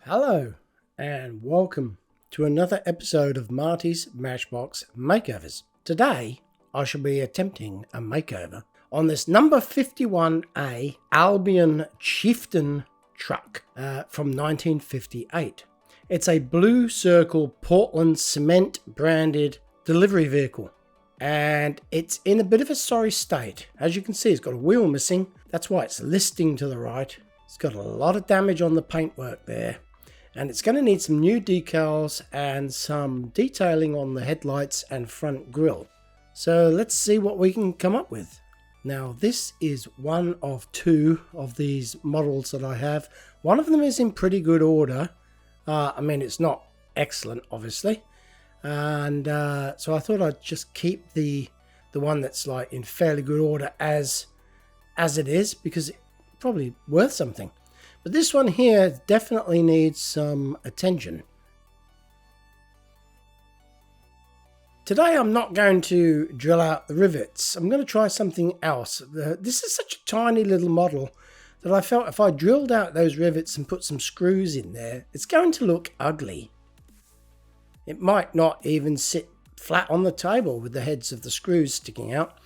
Hello and welcome to another episode of Marty's Matchbox Makeovers. Today I shall be attempting a makeover on this number 51A Albion Chieftain truck from 1958. It's a blue circle Portland cement branded delivery vehicle and it's in a bit of a sorry state. As you can see, it's got a wheel missing. That's why it's listing to the right. It's got a lot of damage on the paintwork there. And it's going to need some new decals and some detailing on the headlights and front grille. So let's see what we can come up with. Now this is one of two of these models that I have. One of them is in pretty good order. It's not excellent, obviously. And so I thought I'd just keep the one that's like in fairly good order as it is, because it's probably worth something. But this one here definitely needs some attention. Today I'm not going to drill out the rivets. I'm going to try something else. This is such a tiny little model that I felt if I drilled out those rivets and put some screws in there, it's going to look ugly. It might not even sit flat on the table with the heads of the screws sticking out.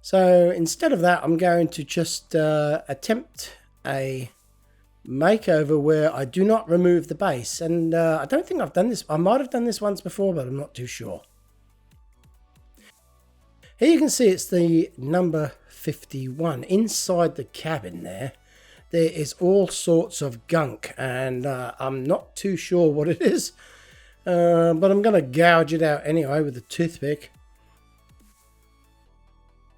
So instead of that, I'm going to just attempt a makeover where I do not remove the base. And I don't think I've done this. I might have done this once before, but I'm not too sure. Here you can see it's the number 51. Inside the cabin there is all sorts of gunk, and I'm not too sure what it is. But I'm going to gouge it out anyway with a toothpick.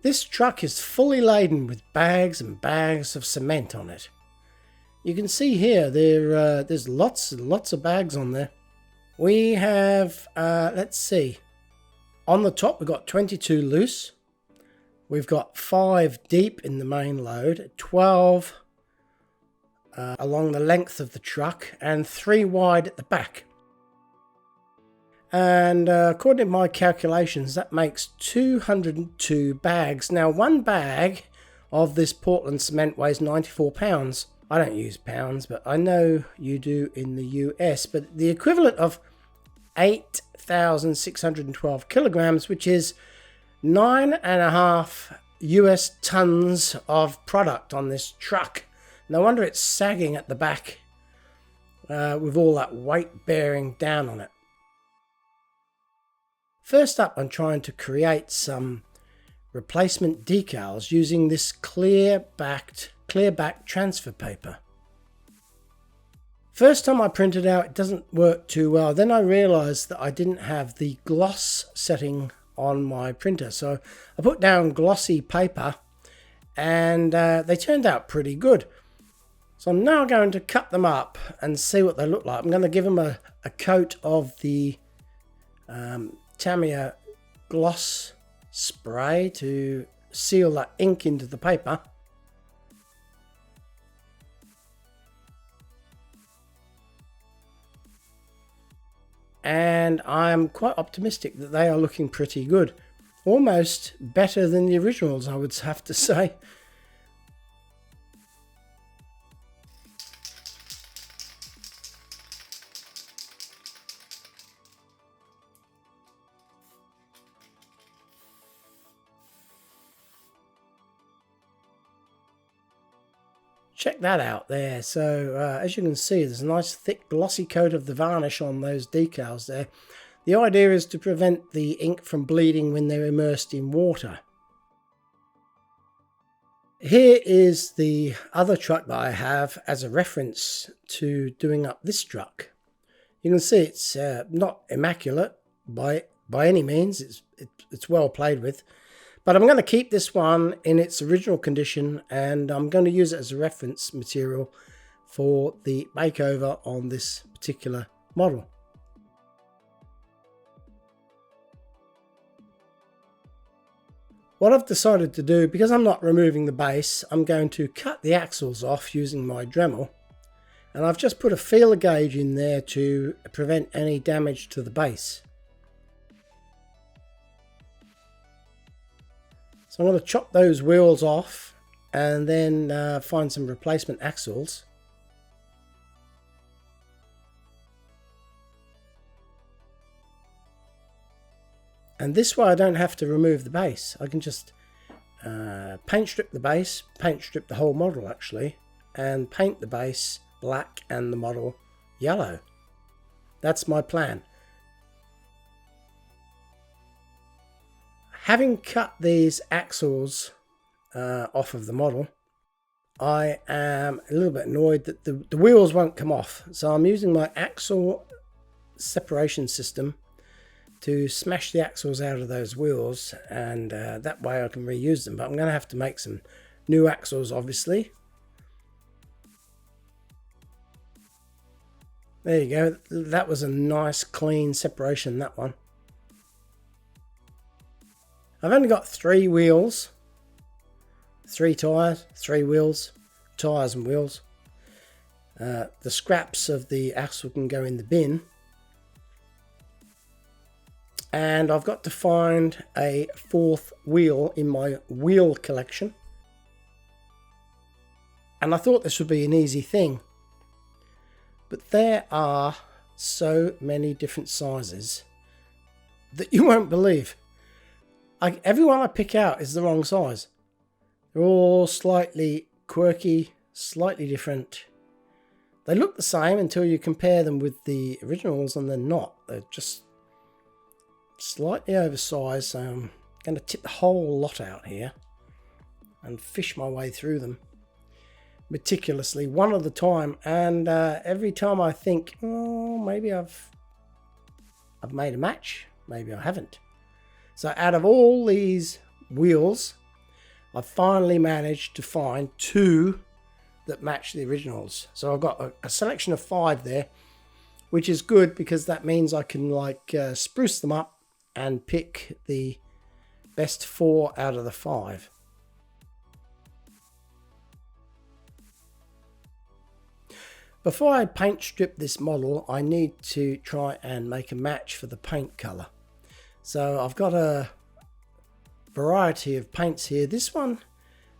This truck is fully laden with bags and bags of cement on it. You can see here there's lots and lots of bags on there. We have, let's see, on the top we've got 22 loose. We've got 5 deep in the main load, 12 along the length of the truck, and 3 wide at the back. And according to my calculations, that makes 202 bags. Now, one bag of this Portland cement weighs 94 pounds. I don't use pounds, but I know you do in the US. But the equivalent of 8,612 kilograms, which is 9.5 US tons of product on this truck. No wonder it's sagging at the back with all that weight bearing down on it. First up, I'm trying to create some replacement decals using this clear back transfer paper. First time I printed out, it doesn't work too well. Then I realized that I didn't have the gloss setting on my printer. So I put down glossy paper and they turned out pretty good. So I'm now going to cut them up and see what they look like. I'm going to give them a coat of the Tamiya gloss spray to seal that ink into the paper. And I'm quite optimistic that they are looking pretty good. Almost better than the originals, I would have to say. Check that out there. So as you can see, there's a nice thick glossy coat of the varnish on those decals there. The idea is to prevent the ink from bleeding when they're immersed in water. Here is the other truck that I have as a reference to doing up this truck. You can see it's not immaculate by any means. It's well played with. But I'm going to keep this one in its original condition, and I'm going to use it as a reference material for the makeover on this particular model. What I've decided to do, because I'm not removing the base, I'm going to cut the axles off using my Dremel, and I've just put a feeler gauge in there to prevent any damage to the base. So I'm going to chop those wheels off and then find some replacement axles. And this way I don't have to remove the base. I can just paint strip the base, paint strip the whole model actually, and paint the base black and the model yellow. That's my plan. Having cut these axles off of the model, I am a little bit annoyed that the wheels won't come off. So I'm using my axle separation system to smash the axles out of those wheels, and that way I can reuse them. But I'm going to have to make some new axles, obviously. There you go. That was a nice clean separation, that one. I've only got 3 wheels, 3 tyres, 3 wheels, tyres and wheels. The scraps of the axle can go in the bin. And I've got to find a 4th wheel in my wheel collection. And I thought this would be an easy thing. But there are so many different sizes that you won't believe. Everyone I pick out is the wrong size. They're all slightly quirky, slightly different. They look the same until you compare them with the originals, and they're not. They're just slightly oversized. So I'm going to tip the whole lot out here and fish my way through them meticulously, one at a time. And every time I think, oh, maybe I've made a match, maybe I haven't. So out of all these wheels, I finally managed to find 2 that match the originals. So I've got a selection of 5 there, which is good because that means I can spruce them up and pick the best 4 out of the 5. Before I paint strip this model, I need to try and make a match for the paint color. So I've got a variety of paints here. This one,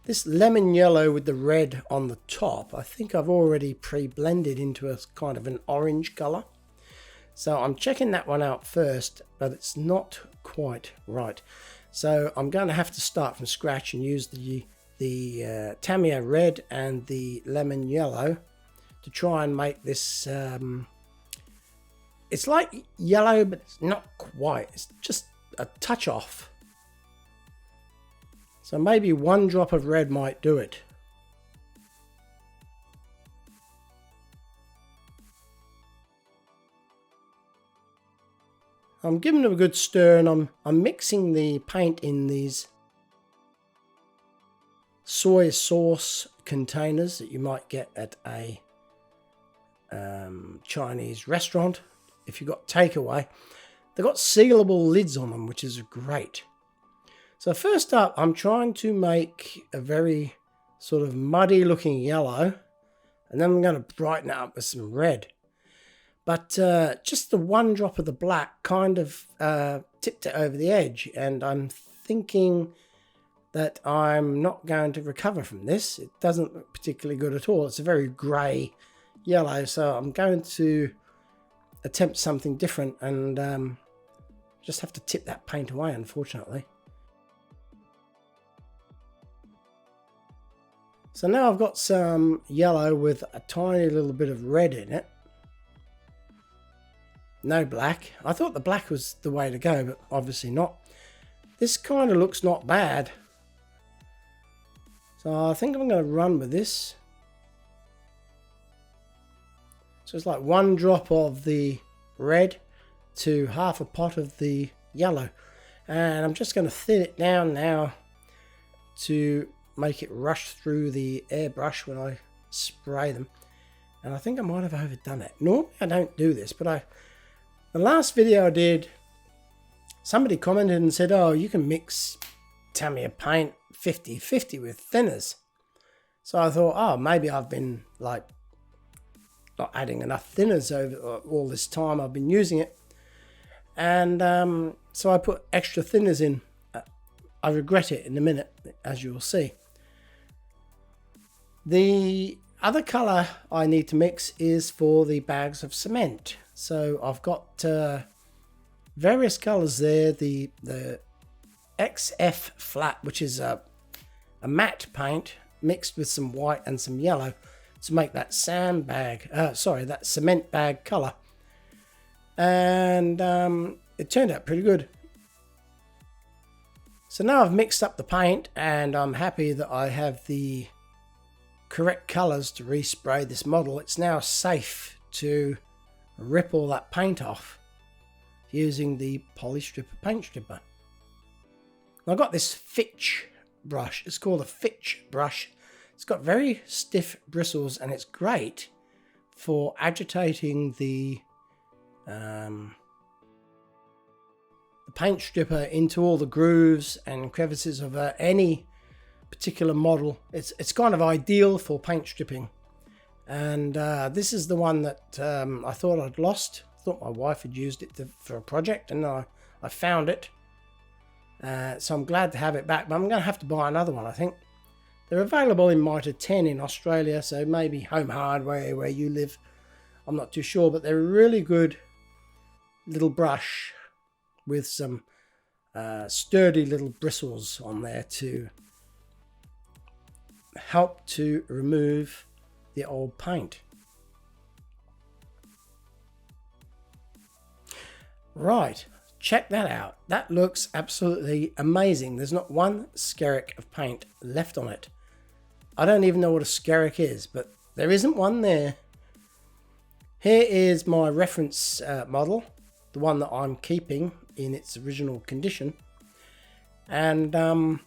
this lemon yellow with the red on the top, I think I've already pre-blended into a kind of an orange color. So I'm checking that one out first, but it's not quite right. So I'm going to have to start from scratch and use the Tamiya red and the lemon yellow to try and make this. It's like yellow, but it's not quite. It's just a touch off. So maybe 1 drop of red might do it. I'm giving it a good stir, and I'm mixing the paint in these soy sauce containers that you might get at a Chinese restaurant. If you've got takeaway, they've got sealable lids on them, which is great. So first up, I'm trying to make a very sort of muddy looking yellow, and then I'm going to brighten it up with some red. But just the 1 drop of the black kind of tipped it over the edge, and I'm thinking that I'm not going to recover from this. It doesn't look particularly good at all. It's a very grey yellow, so I'm going to attempt something different and just have to tip that paint away, unfortunately. So now I've got some yellow with a tiny little bit of red in it. No black. I thought the black was the way to go, but obviously not. This kind of looks not bad. So I think I'm going to run with this. So it's like 1 drop of the red to half a pot of the yellow. And I'm just going to thin it down now to make it rush through the airbrush when I spray them. And I think I might have overdone it. Normally I don't do this, but the last video I did, somebody commented and said, oh, you can mix Tamiya paint 50-50 with thinners. So I thought, oh, maybe I've been like not adding enough thinners over all this time I've been using it. And so I put extra thinners in. I regret it in a minute, as you will see. The other colour I need to mix is for the bags of cement. So I've got various colours there. The XF flat, which is a matte paint mixed with some white and some yellow to make that that cement bag colour. And it turned out pretty good. So now I've mixed up the paint, and I'm happy that I have the correct colours to respray this model. It's now safe to rip all that paint off using the Polystripper paint stripper. I've got this Fitch brush. It's called a Fitch brush. It's got very stiff bristles, and it's great for agitating the paint stripper into all the grooves and crevices of any particular model. It's kind of ideal for paint stripping. And this is the one that I thought I'd lost. I thought my wife had used it for a project, and I found it. So I'm glad to have it back, but I'm going to have to buy another one, I think. They're available in Mitre 10 in Australia, so maybe Home Hardware where you live. I'm not too sure, but they're a really good little brush with some sturdy little bristles on there to help to remove the old paint. Right, check that out. That looks absolutely amazing. There's not one skerrick of paint left on it. I don't even know what a skerrick is, but there isn't one there. Here is my reference model, the one that I'm keeping in its original condition, and I'm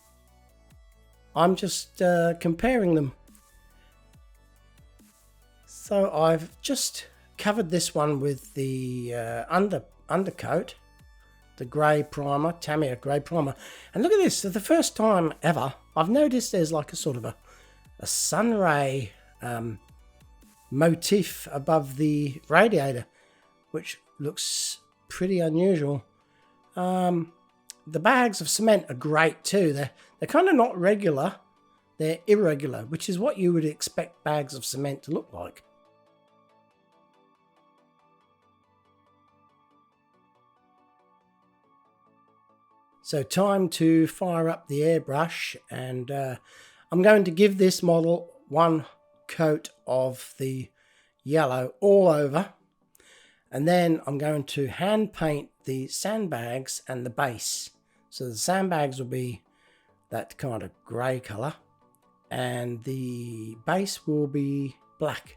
just comparing them. So I've just covered this one with the undercoat, the grey primer, Tamiya grey primer, and look at this. For the first time ever, I've noticed there's like a sort of a sun ray motif above the radiator, which looks pretty unusual. The bags of cement are great too. They're kind of not regular, they're irregular, which is what you would expect bags of cement to look like. So time to fire up the airbrush, and I'm going to give this model one coat of the yellow all over, and then I'm going to hand paint the sandbags and the base. So the sandbags will be that kind of grey colour, and the base will be black.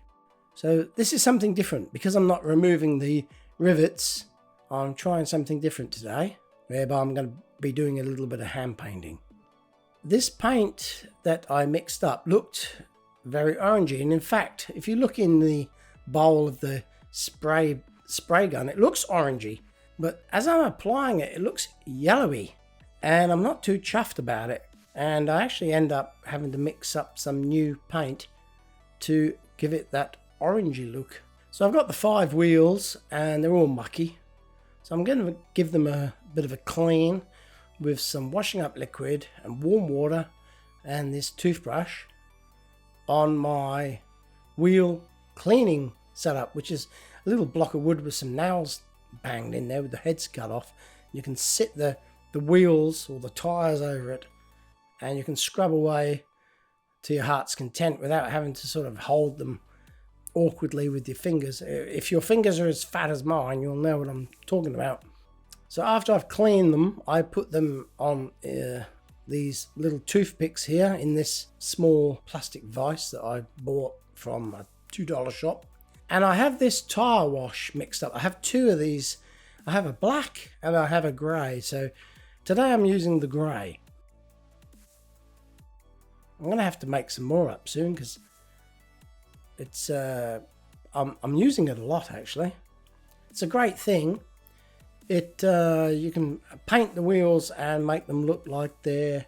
So this is something different. Because I'm not removing the rivets, I'm trying something different today, whereby I'm going to be doing a little bit of hand painting. This paint that I mixed up looked very orangey, and in fact, if you look in the bowl of the spray gun, it looks orangey, but as I'm applying it, it looks yellowy, and I'm not too chuffed about it, and I actually end up having to mix up some new paint to give it that orangey look. So I've got the 5 wheels, and they're all mucky, so I'm going to give them a bit of a clean with some washing up liquid and warm water and this toothbrush on my wheel cleaning setup, which is a little block of wood with some nails banged in there with the heads cut off. You can sit the wheels or the tyres over it, and you can scrub away to your heart's content without having to sort of hold them awkwardly with your fingers. If your fingers are as fat as mine, you'll know what I'm talking about. So after I've cleaned them, I put them on these little toothpicks here in this small plastic vise that I bought from a $2 shop. And I have this tire wash mixed up. I have 2 of these. I have a black and I have a grey. So today I'm using the grey. I'm going to have to make some more up soon, because it's I'm using it a lot actually. It's a great thing. You can paint the wheels and make them look like they're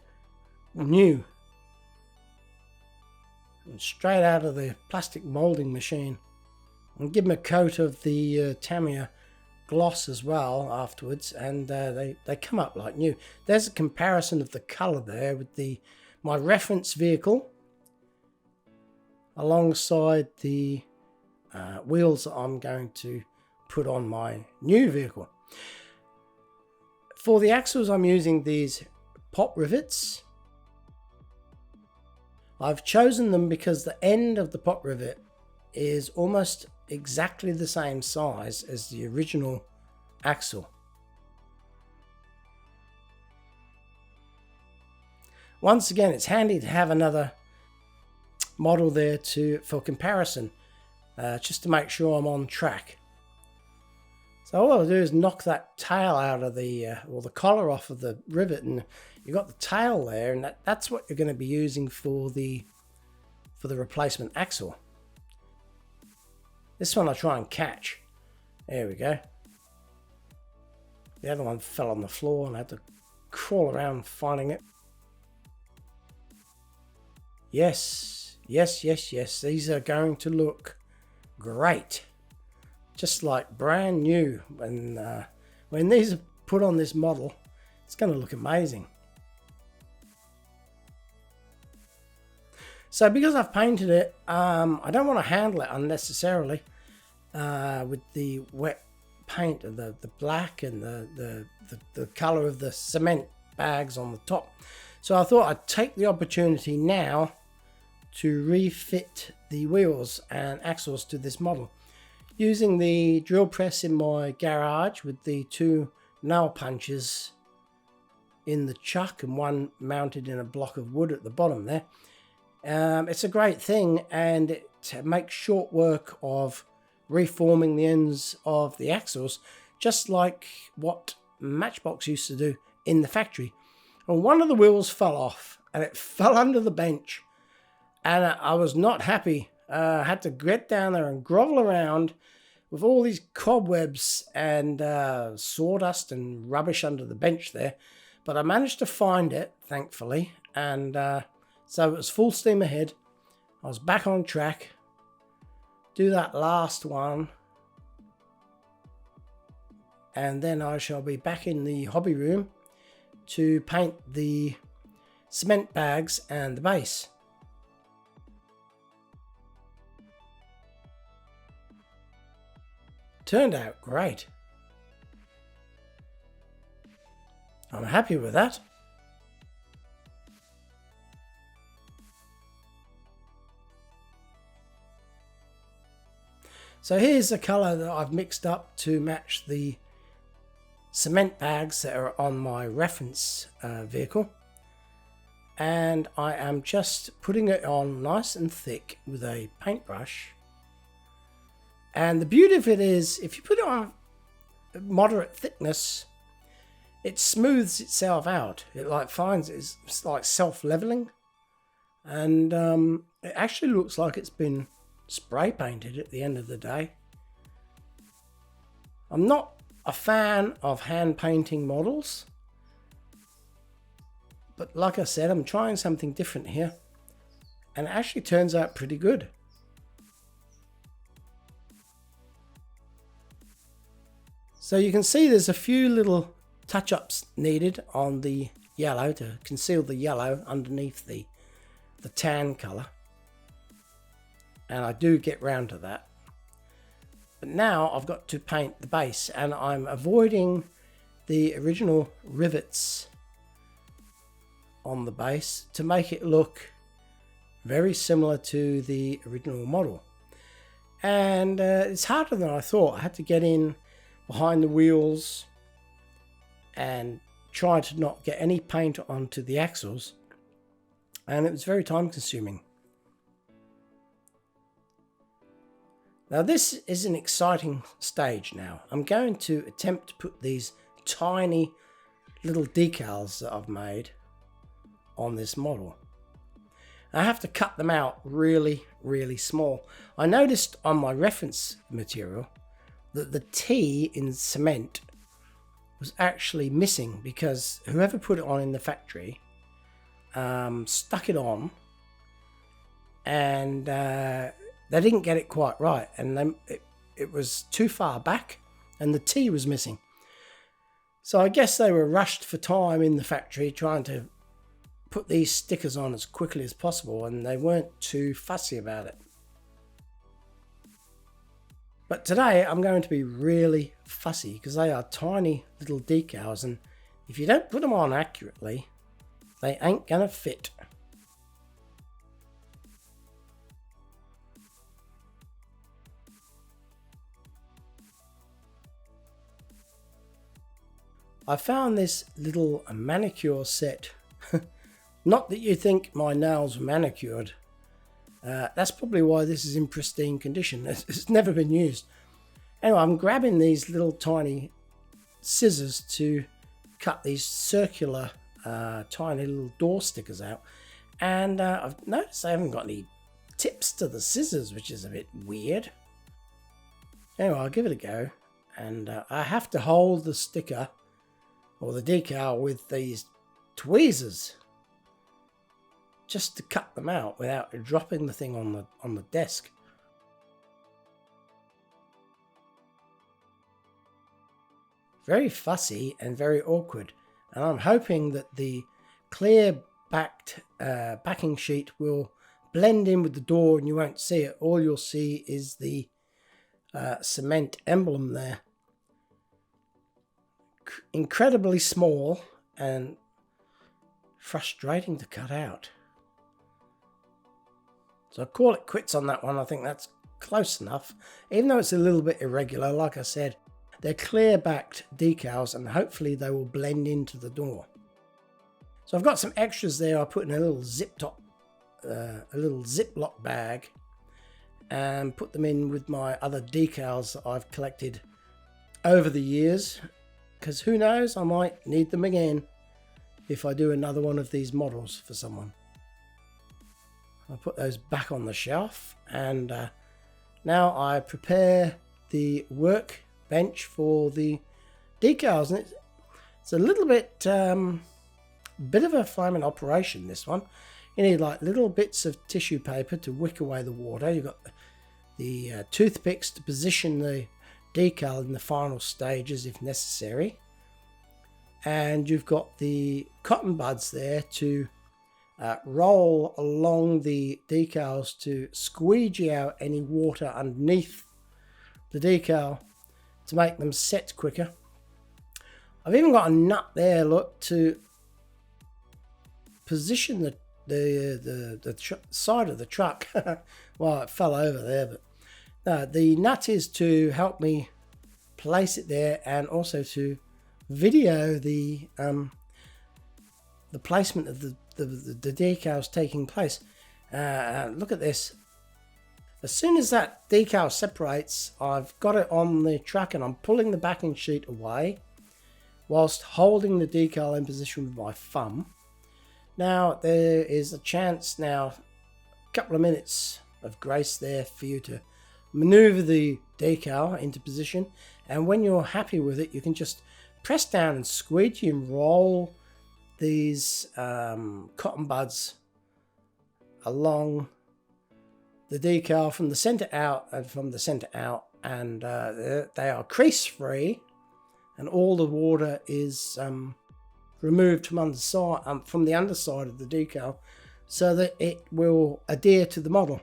new, and straight out of the plastic molding machine, and give them a coat of the Tamiya gloss as well afterwards, and they come up like new. There's a comparison of the colour there with my reference vehicle alongside the wheels that I'm going to put on my new vehicle. For the axles, I'm using these pop rivets. I've chosen them because the end of the pop rivet is almost exactly the same size as the original axle. Once again, it's handy to have another model there for comparison, just to make sure I'm on track. So all I'll do is knock that tail out of or the collar off of the rivet, and you've got the tail there, and that's what you're going to be using for the replacement axle. This one I try and catch. There we go. The other one fell on the floor and I had to crawl around finding it. Yes, yes, yes, yes. These are going to look great. Just like brand new. When these are put on this model, it's going to look amazing. So because I've painted it, I don't want to handle it unnecessarily with the wet paint and the black and the colour of the cement bags on the top. So I thought I'd take the opportunity now to refit the wheels and axles to this model, using the drill press in my garage with the 2 nail punches in the chuck and one mounted in a block of wood at the bottom there. It's a great thing, and it makes short work of reforming the ends of the axles, just like what Matchbox used to do in the factory. And one of the wheels fell off and it fell under the bench, and I was not happy. I had to get down there and grovel around with all these cobwebs and sawdust and rubbish under the bench there, but I managed to find it, thankfully, and so it was full steam ahead. I was back on track. Do that last one, and then I shall be back in the hobby room to paint the cement bags and the base. Turned out great. I'm happy with that. So here's the colour that I've mixed up to match the cement bags that are on my reference vehicle, and I am just putting it on nice and thick with a paintbrush. And the beauty of it is, if you put it on moderate thickness, it smooths itself out. It it's like self-leveling, and it actually looks like it's been spray painted at the end of the day. I'm not a fan of hand painting models, but like I said, I'm trying something different here, and it actually turns out pretty good. So you can see there's a few little touch-ups needed on the yellow to conceal the yellow underneath the tan colour, and I do get round to that. But now I've got to paint the base, and I'm avoiding the original rivets on the base to make it look very similar to the original model. And it's harder than I thought. I had to get in behind the wheels and try to not get any paint onto the axles, and it was very time consuming. Now this is an exciting stage now. I'm going to attempt to put these tiny little decals that I've made on this model. I have to cut them out really, really small. I noticed on my reference material that the T in cement was actually missing, because whoever put it on in the factory stuck it on, and they didn't get it quite right, and it was too far back and the T was missing. So I guess they were rushed for time in the factory trying to put these stickers on as quickly as possible, and they weren't too fussy about it. But today I'm going to be really fussy, because they are tiny little decals, and if you don't put them on accurately, they ain't gonna fit. I found this little manicure set. Not that you think my nails were manicured. That's probably why this is in pristine condition. It's never been used. Anyway, I'm grabbing these little tiny scissors to cut these circular tiny little door stickers out. And I've noticed I haven't got any tips to the scissors, which is a bit weird. Anyway, I'll give it a go. And I have to hold the sticker or the decal with these tweezers just to cut them out without dropping the thing on the desk. Very fussy and very awkward, and I'm hoping that the clear backed backing sheet will blend in with the door and you won't see it. All you'll see is the cement emblem there. Incredibly small and frustrating to cut out. So I'll call it quits on that one. I think that's close enough. Even though it's a little bit irregular, like I said, they're clear backed decals and hopefully they will blend into the door. So I've got some extras there. I put in a little Ziploc bag and put them in with my other decals that I've collected over the years. Because who knows, I might need them again if I do another one of these models for someone. I'll put those back on the shelf, and now I prepare the workbench for the decals. And it's a little bit of a flaming operation, this one. You need like little bits of tissue paper to wick away the water. You've got the toothpicks to position the decal in the final stages if necessary, and you've got the cotton buds there to roll along the decals to squeegee out any water underneath the decal to make them set quicker. I've even got a nut there, look, to position the side of the truck. Well, it fell over there, but no, the nut is to help me place it there and also to video the placement of the decals taking place. Look at this. As soon as that decal separates, I've got it on the truck and I'm pulling the backing sheet away whilst holding the decal in position with my thumb. Now there is a chance now, a couple of minutes of grace there for you to maneuver the decal into position, and when you're happy with it, you can just press down and squeegee and roll these cotton buds along the decal from the center out and they are crease free, and all the water is removed from the underside of the decal so that it will adhere to the model.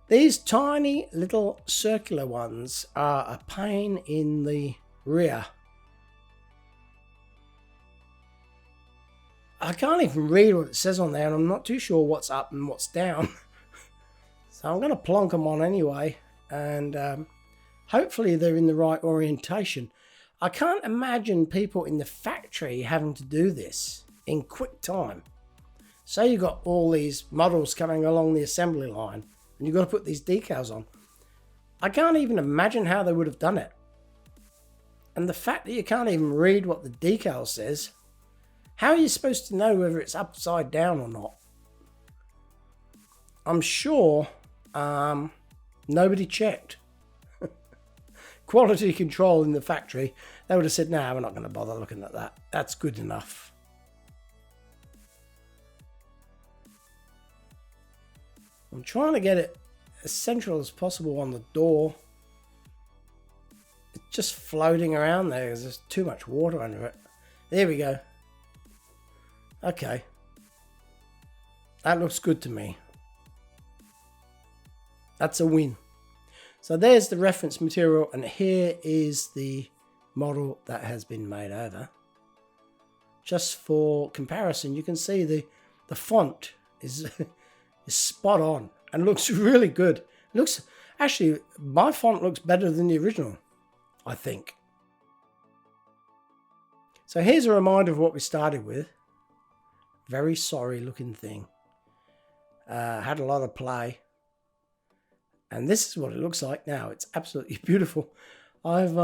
These tiny little circular ones are a pain in the rear. I can't even read what it says on there, and I'm not too sure what's up and what's down. So I'm going to plonk them on anyway, and hopefully they're in the right orientation. I can't imagine people in the factory having to do this in quick time. Say you've got all these models coming along the assembly line, and you've got to put these decals on. I can't even imagine how they would have done it. And the fact that you can't even read what the decal says, how are you supposed to know whether it's upside down or not? I'm sure nobody checked. Quality control in the factory, they would have said, no, we're not going to bother looking at that. That's good enough. I'm trying to get it as central as possible on the door. It's just floating around there because there's too much water under it. There we go. Okay. That looks good to me. That's a win. So there's the reference material, and here is the model that has been made over. Just for comparison, you can see the font is spot on and looks really good. Actually, my font looks better than the original, I think. So here's a reminder of what we started with. Very sorry looking thing. Had a lot of play. And this is what it looks like now. It's absolutely beautiful. I've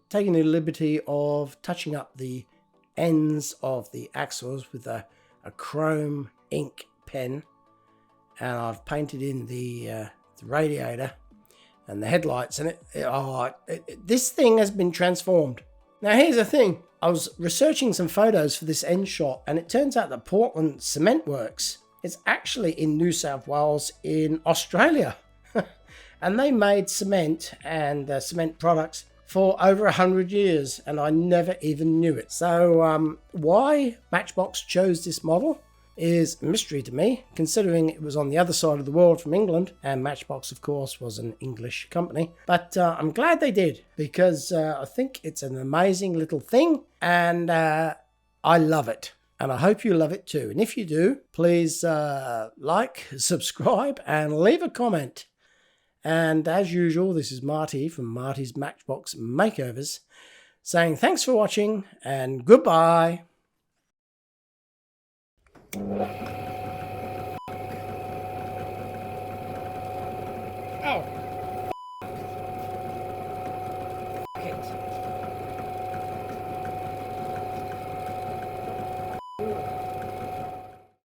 taken the liberty of touching up the ends of the axles with a chrome ink pen. And I've painted in the radiator and the headlights. And this thing has been transformed. Now here's the thing. I was researching some photos for this end shot, and it turns out that Portland Cement Works is actually in New South Wales in Australia. And they made cement and cement products for over 100 years, and I never even knew it. So why Matchbox chose this model is a mystery to me, considering it was on the other side of the world from England, and Matchbox, of course, was an English company. But I'm glad they did, because I think it's an amazing little thing, and I love it. And I hope you love it too. And if you do, please like, subscribe, and leave a comment. And as usual, this is Marty from Marty's Matchbox Makeovers, saying thanks for watching, and goodbye. Oh.